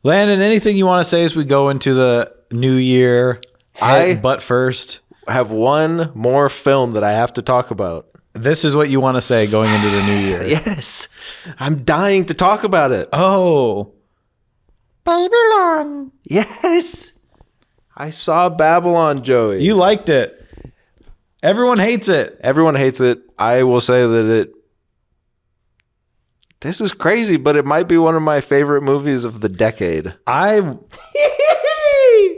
Landon, anything you want to say as we go into the new year? But first, have one more film that I have to talk about. This is what you want to say going into the new year. Yes. I'm dying to talk about it. Oh. Babylon. Yes. I saw Babylon, Joey. You liked it. Everyone hates it. Everyone hates it. I will say that this is crazy, but it might be one of my favorite movies of the decade. I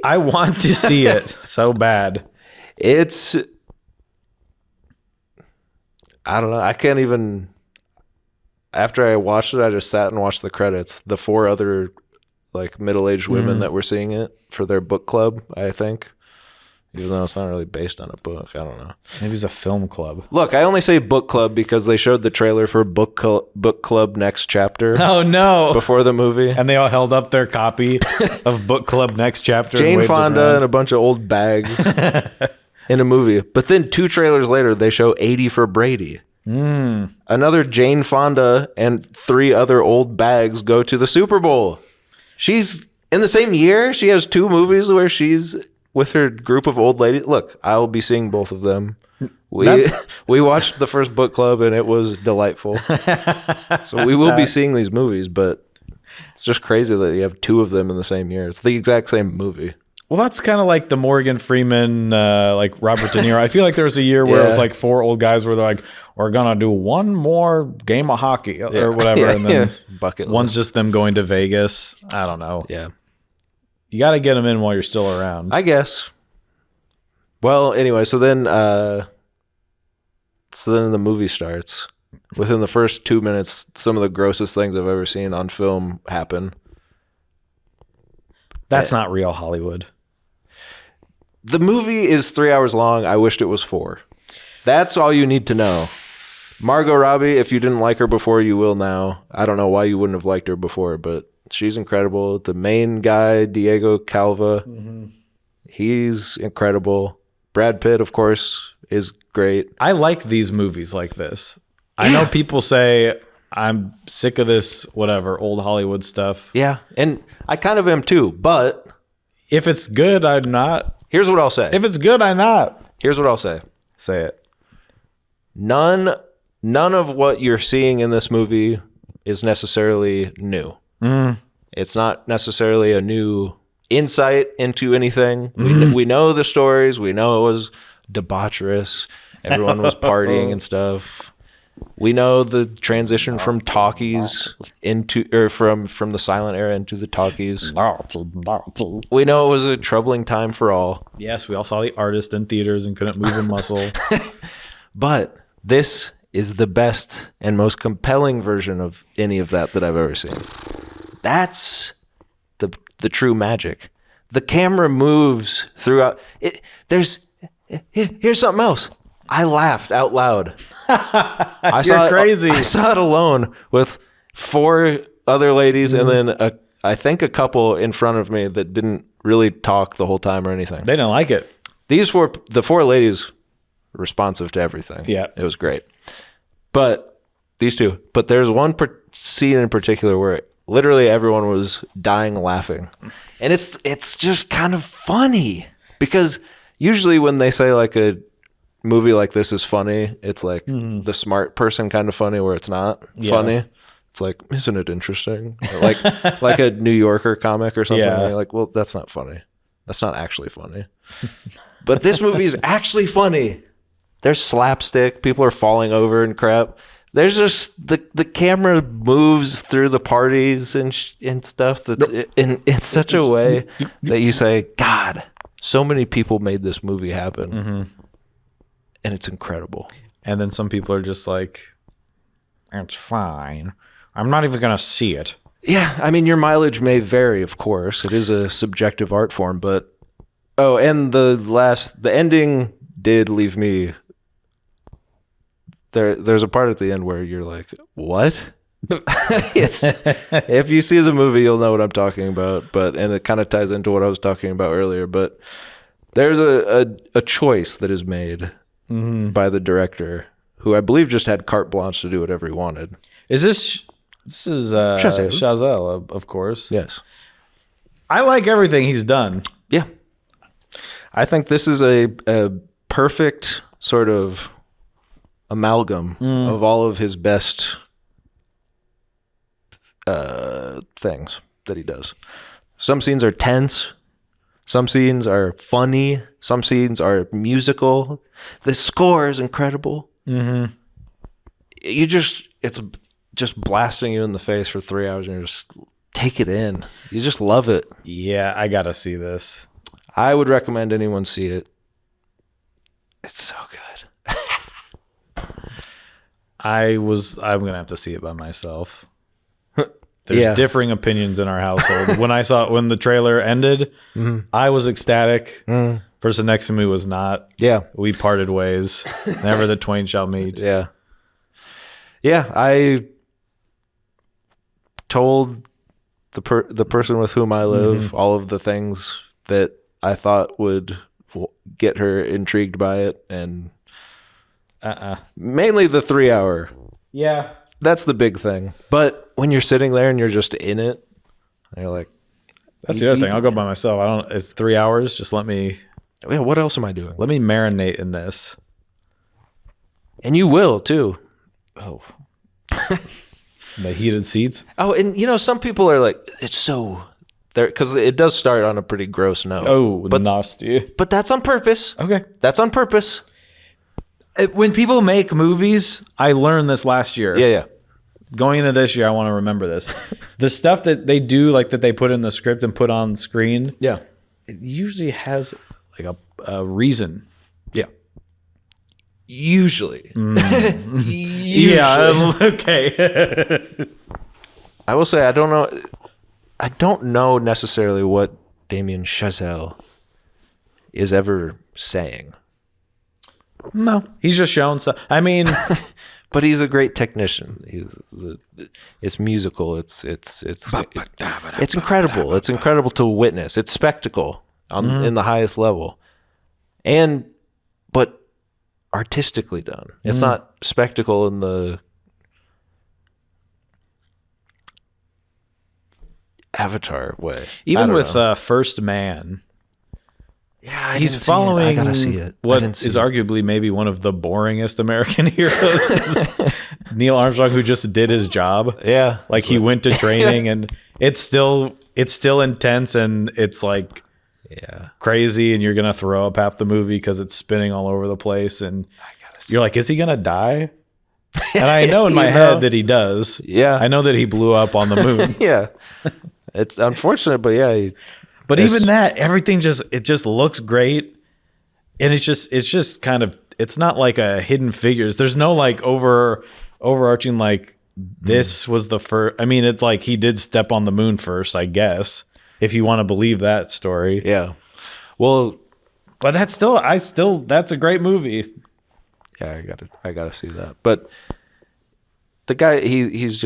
want to see it so bad. I don't know. I can't even. After I watched it, I just sat and watched the credits. The 4 other like middle-aged women that were seeing it for their book club, I think. Even though it's not really based on a book. I don't know. Maybe it's a film club. Look, I only say book club because they showed the trailer for book club next chapter. Oh, no. Before the movie. And they all held up their copy of book club next chapter. Jane Fonda and a bunch of old bags in a movie. But then 2 trailers later, they show 80 for Brady. Another Jane Fonda and 3 other old bags go to the Super Bowl. She's in the same year. She has 2 movies where she's with her group of old ladies. Look, I'll be seeing both of them. We watched the first book club and it was delightful. So we will be seeing these movies, but it's just crazy that you have 2 of them in the same year. It's the exact same movie. Well, that's kind of like the Morgan Freeman, like Robert De Niro. I feel like there was a year where it was like 4 old guys where they're like, we're going to do one more game of hockey or whatever. And then bucket one's list. just them going to Vegas. I don't know. Yeah. You got to get them in while you're still around. I guess. Well, anyway, so then the movie starts. Within the first 2 minutes, some of the grossest things I've ever seen on film happen. That's not real Hollywood. The movie is 3 hours long. I wished it was 4. That's all you need to know. Margot Robbie, if you didn't like her before, you will now. I don't know why you wouldn't have liked her before, but she's incredible. The main guy, Diego Calva, he's incredible. Brad Pitt, of course, is great. I like these movies like this. I know people say I'm sick of this, whatever, old Hollywood stuff. Yeah, and I kind of am too, but if it's good, I'm not. Here's what I'll say. If it's good, I'm not. Here's what I'll say. Say it. None of what you're seeing in this movie is necessarily new. It's not necessarily a new insight into anything. We know the stories. We know it was debaucherous. Everyone was partying and stuff. We know the transition from talkies into, or from the silent era into the talkies. We know it was a troubling time for all. Yes, we all saw The Artist in theaters and couldn't move a muscle. But this is the best and most compelling version of any of that I've ever seen. That's the true magic. The camera moves throughout. Here's something else. I laughed out loud. I saw it alone with 4 other ladies and then I think a couple in front of me that didn't really talk the whole time or anything. They didn't like it. The 4 ladies, responsive to everything. Yeah. It was great. But these 2. But there's one scene in particular where literally everyone was dying laughing. And it's just kind of funny because usually when they say like a movie like this is funny, it's like the smart person kind of funny where it's not funny. It's like, isn't it interesting? Like a New Yorker comic or something. Yeah. And you're like, well, that's not funny. That's not actually funny. But this movie is actually funny. There's slapstick. People are falling over and crap. There's just the camera moves through the parties and stuff that's in such a way that you say, God, so many people made this movie happen. And it's incredible. And then some people are just like, it's fine. I'm not even going to see it. Yeah, I mean, your mileage may vary, of course. It is a subjective art form, but... Oh, and the ending did leave me... There's a part at the end where you're like, what? If you see the movie, you'll know what I'm talking about. And it kind of ties into what I was talking about earlier. But there's a choice that is made by the director, who I believe just had carte blanche to do whatever he wanted. This is Chazelle, of course. Yes. I like everything he's done. Yeah. I think this is a perfect sort of amalgam of all of his best things that he does. Some scenes are tense. Some scenes are funny. Some scenes are musical. The score is incredible. Mm-hmm. It's just blasting you in the face for 3 hours, and you just take it in. You just love it. Yeah, I gotta see this. I would recommend anyone see it. It's so good. I'm gonna have to see it by myself. There's differing opinions in our household. When the trailer ended, I was ecstatic. Person next to me was not. Yeah. We parted ways. Never the twain shall meet. Yeah. Yeah, I told the person with whom I live all of the things that I thought would get her intrigued by it, and mainly the 3 hour. Yeah. That's the big thing. But when you're sitting there and you're just in it, and you're like, that's the other thing. I'll go by myself. It's 3 hours. Just let me. Yeah, what else am I doing? Let me marinate in this. And you will too. Oh. The heated seats. Oh, and some people are like, it's so there, because it does start on a pretty gross note. Oh, but nasty. But that's on purpose. Okay. That's on purpose. When people make movies, I learned this last year. Yeah. Going into this year, I want to remember this. The stuff that they do, like that they put in the script and put on screen, yeah, it usually has like a reason. Yeah. Usually. Yeah, okay. I will say I don't know necessarily what Damien Chazelle is ever saying. No, he's just showing stuff. I mean, but he's a great technician. It's musical. It's incredible. It's incredible to witness. It's spectacle in the highest level, but artistically done. It's not spectacle in the Avatar way. Even with First Man. Yeah, he's following I gotta see it. What is arguably maybe one of the boringest American heroes. Neil Armstrong, who just did his job. Yeah. Like he went to training and it's still intense and it's like crazy and you're going to throw up half the movie because it's spinning all over the place. And you're like, is he going to die? And I know in my head that he does. Yeah. I know that he blew up on the moon. Yeah. It's unfortunate, but yeah. But even that, everything just looks great, and it's just kind of, it's not like a Hidden Figures. There's no like overarching like this was the first. I mean, it's like he did step on the moon first, I guess, if you want to believe that story. Yeah. Well, but that's a great movie. Yeah, I gotta see that. But the guy, he's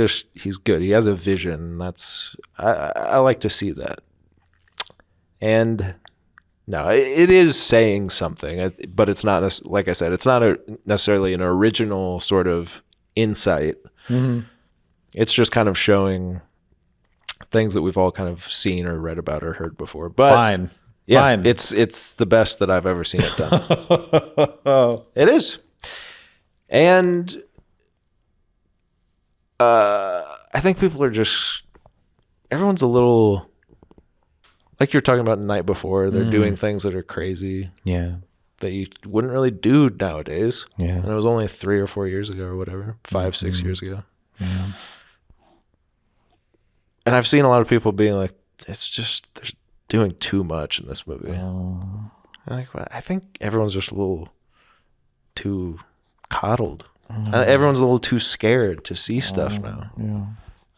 good. He has a vision. That's I like to see that. And no, it is saying something, but it's not, like I said, it's not necessarily an original sort of insight. Mm-hmm. It's just kind of showing things that we've all kind of seen or read about or heard before. But fine. It's the best that I've ever seen it done. It is. And I think people are everyone's a little... Like you're talking about the night before, they're doing things that are crazy. Yeah. That you wouldn't really do nowadays. Yeah. And it was only 3 or 4 years ago or whatever, 5, 6 years ago. Yeah. And I've seen a lot of people being like, it's just, they're doing too much in this movie. I think everyone's just a little too coddled. Everyone's a little too scared to see stuff now. Yeah.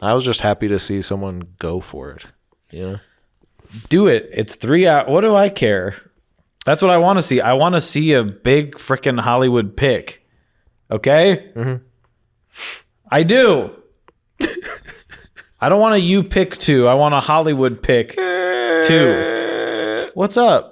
I was just happy to see someone go for it. You know? Do it. It's 3 hours. What do I care? That's what I want to see. I want to see a big freaking Hollywood pick. Okay? Mm-hmm. I do. I don't want a you pick 2. I want a Hollywood pick 2. What's up?